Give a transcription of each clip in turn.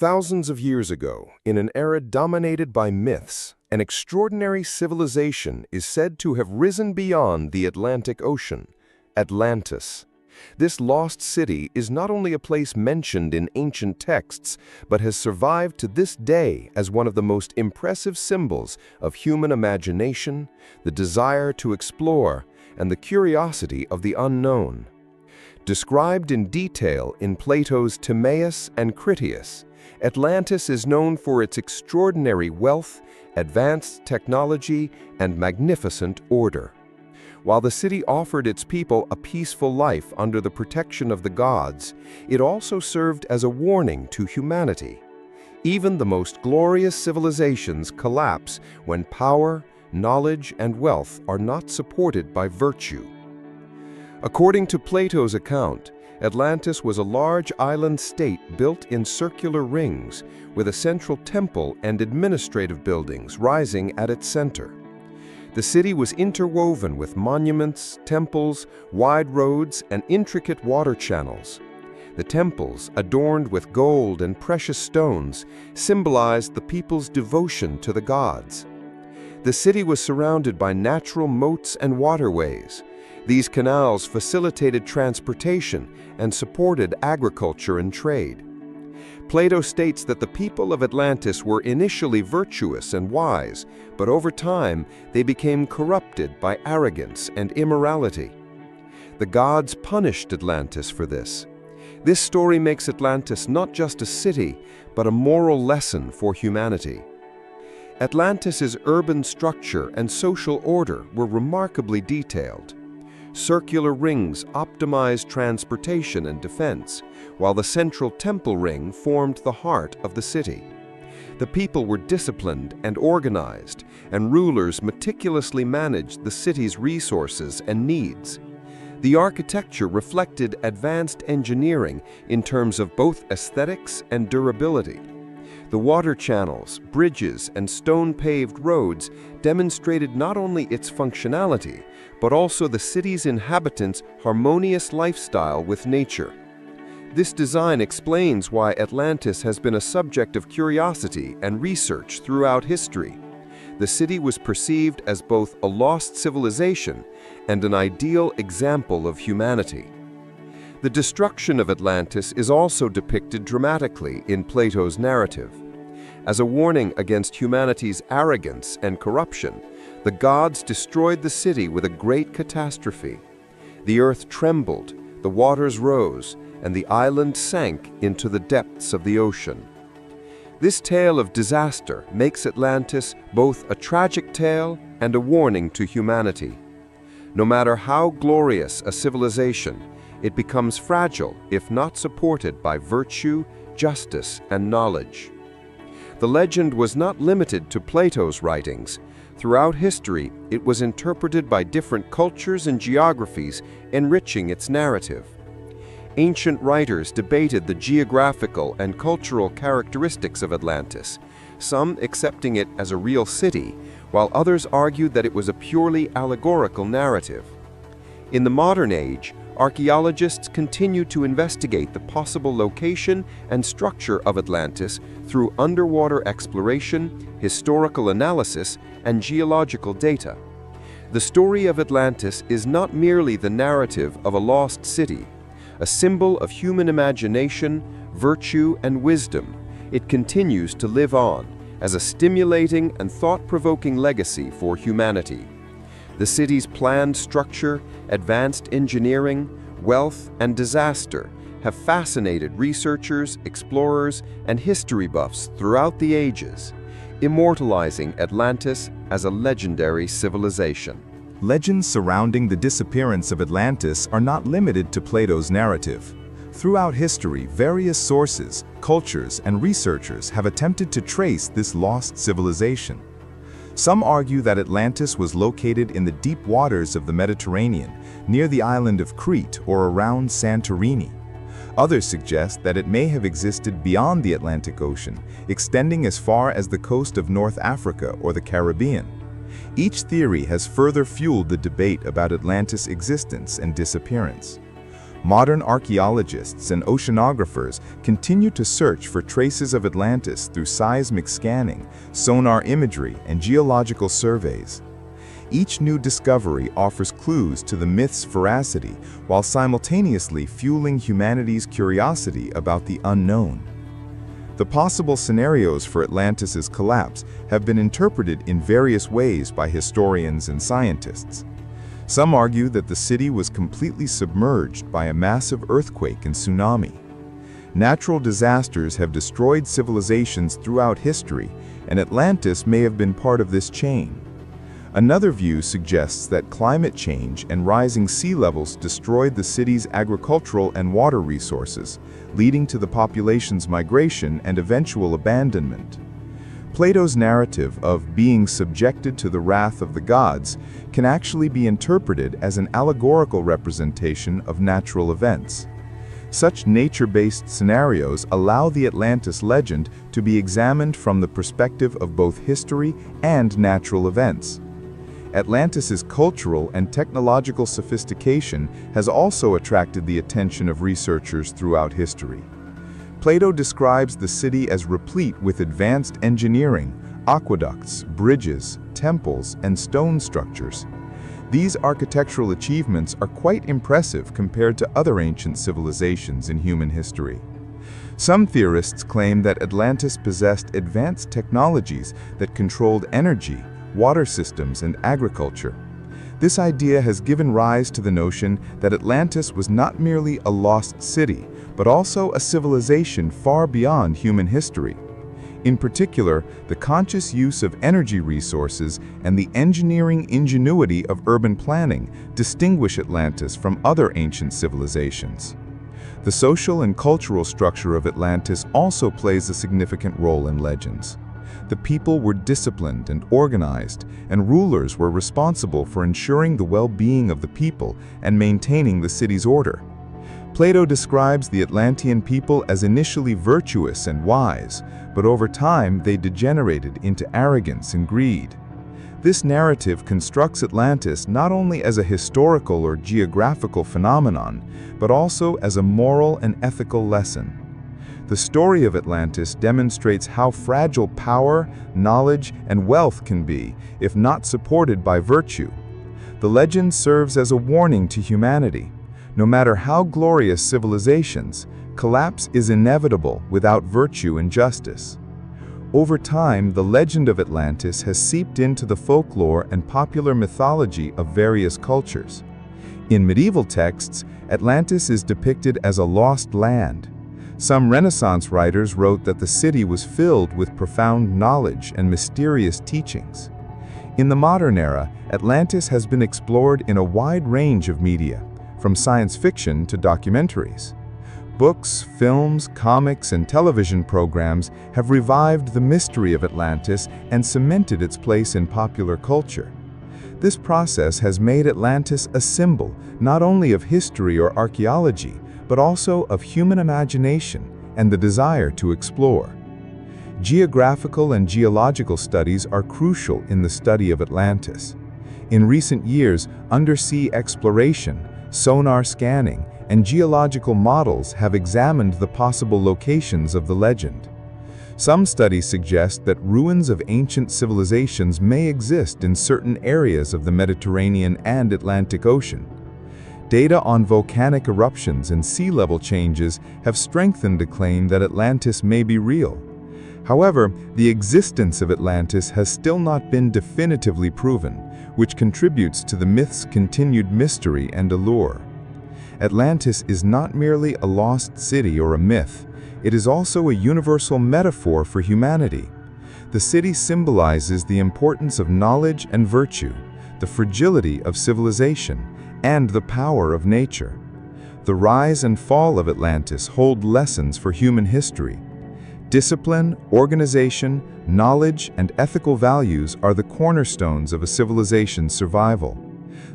Thousands of years ago, in an era dominated by myths, an extraordinary civilization is said to have risen beyond the Atlantic Ocean, Atlantis. This lost city is not only a place mentioned in ancient texts, but has survived to this day as one of the most impressive symbols of human imagination, the desire to explore, and the curiosity of the unknown. Described in detail in Plato's Timaeus and Critias, Atlantis is known for its extraordinary wealth, advanced technology, and magnificent order. While the city offered its people a peaceful life under the protection of the gods, it also served as a warning to humanity. Even the most glorious civilizations collapse when power, knowledge, and wealth are not supported by virtue. According to Plato's account, Atlantis was a large island state built in circular rings, with a central temple and administrative buildings rising at its center. The city was interwoven with monuments, temples, wide roads, and intricate water channels. The temples, adorned with gold and precious stones, symbolized the people's devotion to the gods. The city was surrounded by natural moats and waterways. These canals facilitated transportation and supported agriculture and trade. Plato states that the people of Atlantis were initially virtuous and wise, but over time they became corrupted by arrogance and immorality. The gods punished Atlantis for this. This story makes Atlantis not just a city, but a moral lesson for humanity. Atlantis's urban structure and social order were remarkably detailed. Circular rings optimized transportation and defense, while the central temple ring formed the heart of the city. The people were disciplined and organized, and rulers meticulously managed the city's resources and needs. The architecture reflected advanced engineering in terms of both aesthetics and durability. The water channels, bridges, and stone-paved roads demonstrated not only its functionality, but also the city's inhabitants' harmonious lifestyle with nature. This design explains why Atlantis has been a subject of curiosity and research throughout history. The city was perceived as both a lost civilization and an ideal example of humanity. The destruction of Atlantis is also depicted dramatically in Plato's narrative. As a warning against humanity's arrogance and corruption, the gods destroyed the city with a great catastrophe. The earth trembled, the waters rose, and the island sank into the depths of the ocean. This tale of disaster makes Atlantis both a tragic tale and a warning to humanity. No matter how glorious a civilization, it becomes fragile if not supported by virtue, justice, and knowledge. The legend was not limited to Plato's writings. Throughout history, it was interpreted by different cultures and geographies, enriching its narrative. Ancient writers debated the geographical and cultural characteristics of Atlantis, some accepting it as a real city, while others argued that it was a purely allegorical narrative. In the modern age, archaeologists continue to investigate the possible location and structure of Atlantis through underwater exploration, historical analysis, and geological data. The story of Atlantis is not merely the narrative of a lost city, a symbol of human imagination, virtue, and wisdom. It continues to live on as a stimulating and thought-provoking legacy for humanity. The city's planned structure, advanced engineering, wealth, and disaster have fascinated researchers, explorers, and history buffs throughout the ages, immortalizing Atlantis as a legendary civilization. Legends surrounding the disappearance of Atlantis are not limited to Plato's narrative. Throughout history, various sources, cultures, and researchers have attempted to trace this lost civilization. Some argue that Atlantis was located in the deep waters of the Mediterranean, near the island of Crete or around Santorini. Others suggest that it may have existed beyond the Atlantic Ocean, extending as far as the coast of North Africa or the Caribbean. Each theory has further fueled the debate about Atlantis' existence and disappearance. Modern archaeologists and oceanographers continue to search for traces of Atlantis through seismic scanning, sonar imagery, and geological surveys. Each new discovery offers clues to the myth's veracity while simultaneously fueling humanity's curiosity about the unknown. The possible scenarios for Atlantis's collapse have been interpreted in various ways by historians and scientists. Some argue that the city was completely submerged by a massive earthquake and tsunami. Natural disasters have destroyed civilizations throughout history, and Atlantis may have been part of this chain. Another view suggests that climate change and rising sea levels destroyed the city's agricultural and water resources, leading to the population's migration and eventual abandonment. Plato's narrative of being subjected to the wrath of the gods can actually be interpreted as an allegorical representation of natural events. Such nature-based scenarios allow the Atlantis legend to be examined from the perspective of both history and natural events. Atlantis's cultural and technological sophistication has also attracted the attention of researchers throughout history. Plato describes the city as replete with advanced engineering, aqueducts, bridges, temples, and stone structures. These architectural achievements are quite impressive compared to other ancient civilizations in human history. Some theorists claim that Atlantis possessed advanced technologies that controlled energy, water systems, and agriculture. This idea has given rise to the notion that Atlantis was not merely a lost city, but also a civilization far beyond human history. In particular, the conscious use of energy resources and the engineering ingenuity of urban planning distinguish Atlantis from other ancient civilizations. The social and cultural structure of Atlantis also plays a significant role in legends. The people were disciplined and organized, and rulers were responsible for ensuring the well-being of the people and maintaining the city's order. Plato describes the Atlantean people as initially virtuous and wise, but over time they degenerated into arrogance and greed. This narrative constructs Atlantis not only as a historical or geographical phenomenon, but also as a moral and ethical lesson. The story of Atlantis demonstrates how fragile power, knowledge, and wealth can be if not supported by virtue. The legend serves as a warning to humanity. No matter how glorious civilizations, collapse is inevitable without virtue and justice. Over time, the legend of Atlantis has seeped into the folklore and popular mythology of various cultures. In medieval texts, Atlantis is depicted as a lost land. Some Renaissance writers wrote that the city was filled with profound knowledge and mysterious teachings. In the modern era, Atlantis has been explored in a wide range of media, from science fiction to documentaries. Books, films, comics, and television programs have revived the mystery of Atlantis and cemented its place in popular culture. This process has made Atlantis a symbol not only of history or archaeology, but also of human imagination and the desire to explore. Geographical and geological studies are crucial in the study of Atlantis. In recent years, undersea exploration, sonar scanning, and geological models have examined the possible locations of the legend. Some studies suggest that ruins of ancient civilizations may exist in certain areas of the Mediterranean and Atlantic Ocean. Data on volcanic eruptions and sea level changes have strengthened the claim that Atlantis may be real. However, the existence of Atlantis has still not been definitively proven, which contributes to the myth's continued mystery and allure. Atlantis is not merely a lost city or a myth, it is also a universal metaphor for humanity. The city symbolizes the importance of knowledge and virtue, the fragility of civilization, and the power of nature. The rise and fall of Atlantis hold lessons for human history. Discipline, organization, knowledge, and ethical values are the cornerstones of a civilization's survival.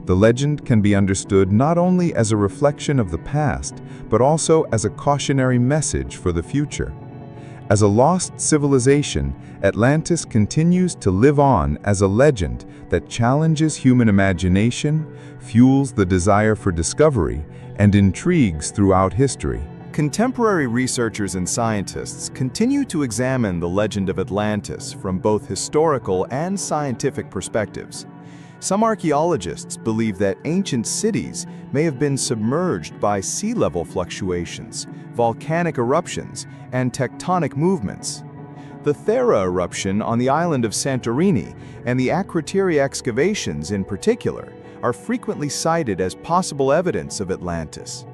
The legend can be understood not only as a reflection of the past, but also as a cautionary message for the future. As a lost civilization, Atlantis continues to live on as a legend that challenges human imagination, fuels the desire for discovery, and intrigues throughout history. Contemporary researchers and scientists continue to examine the legend of Atlantis from both historical and scientific perspectives. Some archaeologists believe that ancient cities may have been submerged by sea level fluctuations, volcanic eruptions, and tectonic movements. The Thera eruption on the island of Santorini and the Akrotiri excavations in particular are frequently cited as possible evidence of Atlantis.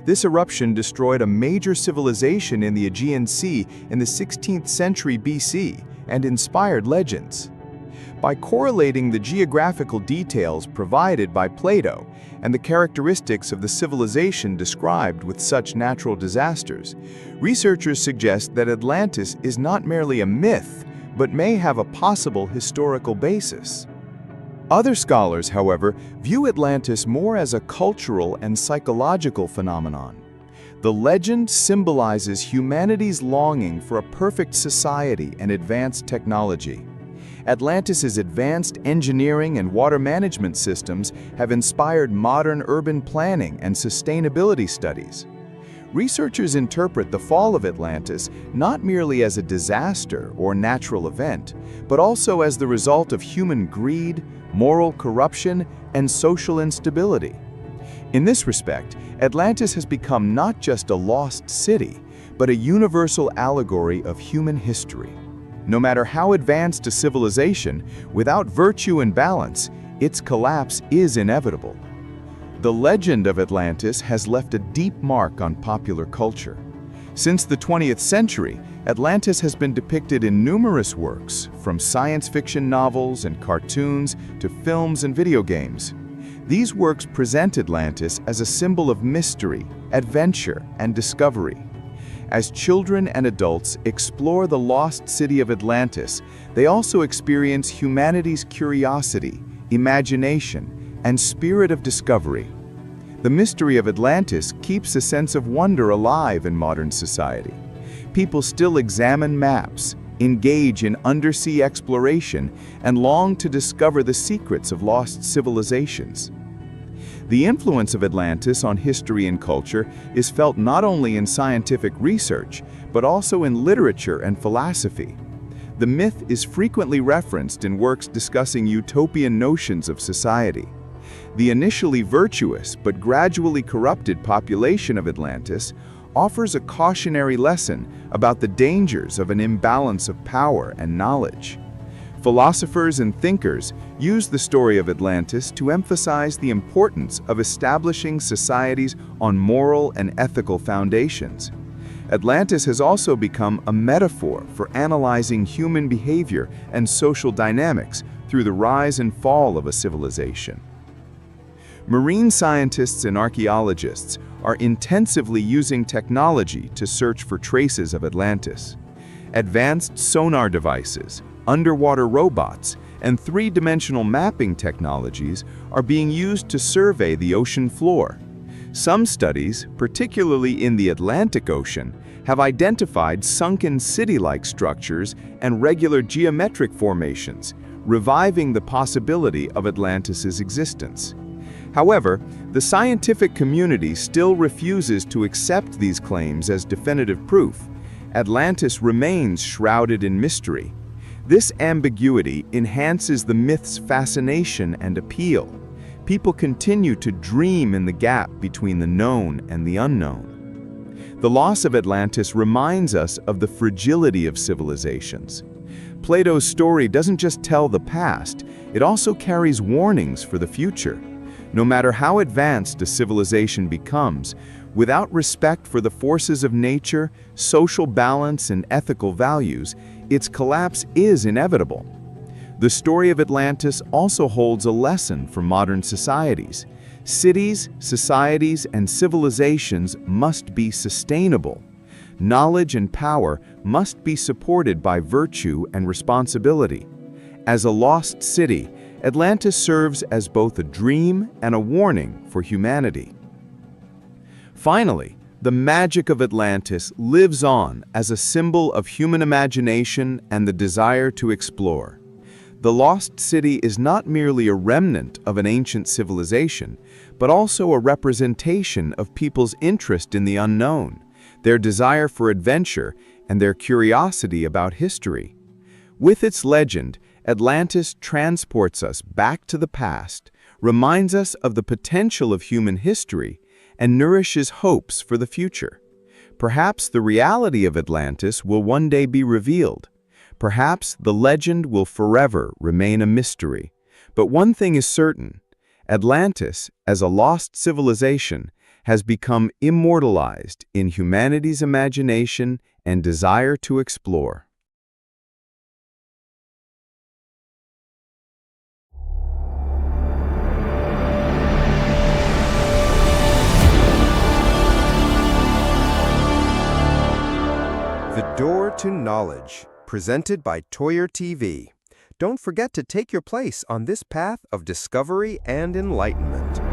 This eruption destroyed a major civilization in the Aegean Sea in the 16th century BC and inspired legends. By correlating the geographical details provided by Plato and the characteristics of the civilization described with such natural disasters, researchers suggest that Atlantis is not merely a myth, but may have a possible historical basis. Other scholars, however, view Atlantis more as a cultural and psychological phenomenon. The legend symbolizes humanity's longing for a perfect society and advanced technology. Atlantis's advanced engineering and water management systems have inspired modern urban planning and sustainability studies. Researchers interpret the fall of Atlantis not merely as a disaster or natural event, but also as the result of human greed, moral corruption, and social instability. In this respect, Atlantis has become not just a lost city, but a universal allegory of human history. No matter how advanced a civilization, without virtue and balance, its collapse is inevitable. The legend of Atlantis has left a deep mark on popular culture. Since the 20th century, Atlantis has been depicted in numerous works, from science fiction novels and cartoons to films and video games. These works present Atlantis as a symbol of mystery, adventure, and discovery. As children and adults explore the lost city of Atlantis, they also experience humanity's curiosity, imagination, and spirit of discovery. The mystery of Atlantis keeps a sense of wonder alive in modern society. People still examine maps, engage in undersea exploration, and long to discover the secrets of lost civilizations. The influence of Atlantis on history and culture is felt not only in scientific research, but also in literature and philosophy. The myth is frequently referenced in works discussing utopian notions of society. The initially virtuous but gradually corrupted population of Atlantis offers a cautionary lesson about the dangers of an imbalance of power and knowledge. Philosophers and thinkers use the story of Atlantis to emphasize the importance of establishing societies on moral and ethical foundations. Atlantis has also become a metaphor for analyzing human behavior and social dynamics through the rise and fall of a civilization. Marine scientists and archaeologists are intensively using technology to search for traces of Atlantis. Advanced sonar devices, underwater robots, and three-dimensional mapping technologies are being used to survey the ocean floor. Some studies, particularly in the Atlantic Ocean, have identified sunken city-like structures and regular geometric formations, reviving the possibility of Atlantis's existence. However, the scientific community still refuses to accept these claims as definitive proof. Atlantis remains shrouded in mystery. This ambiguity enhances the myth's fascination and appeal. People continue to dream in the gap between the known and the unknown. The loss of Atlantis reminds us of the fragility of civilizations. Plato's story doesn't just tell the past, it also carries warnings for the future. No matter how advanced a civilization becomes, without respect for the forces of nature, social balance, and ethical values, its collapse is inevitable. The story of Atlantis also holds a lesson for modern societies. Cities, societies, and civilizations must be sustainable. Knowledge and power must be supported by virtue and responsibility. As a lost city, Atlantis serves as both a dream and a warning for humanity. Finally, The magic of Atlantis lives on as a symbol of human imagination and the desire to explore. The lost city is not merely a remnant of an ancient civilization, but also a representation of people's interest in the unknown, their desire for adventure, and their curiosity about history. With its legend, Atlantis transports us back to the past, reminds us of the potential of human history, and nourishes hopes for the future. Perhaps the reality of Atlantis will one day be revealed. Perhaps the legend will forever remain a mystery. But one thing is certain: Atlantis, as a lost civilization, has become immortalized in humanity's imagination and desire to explore. The Door to Knowledge, presented by Toyer TV. Don't forget to take your place on this path of discovery and enlightenment.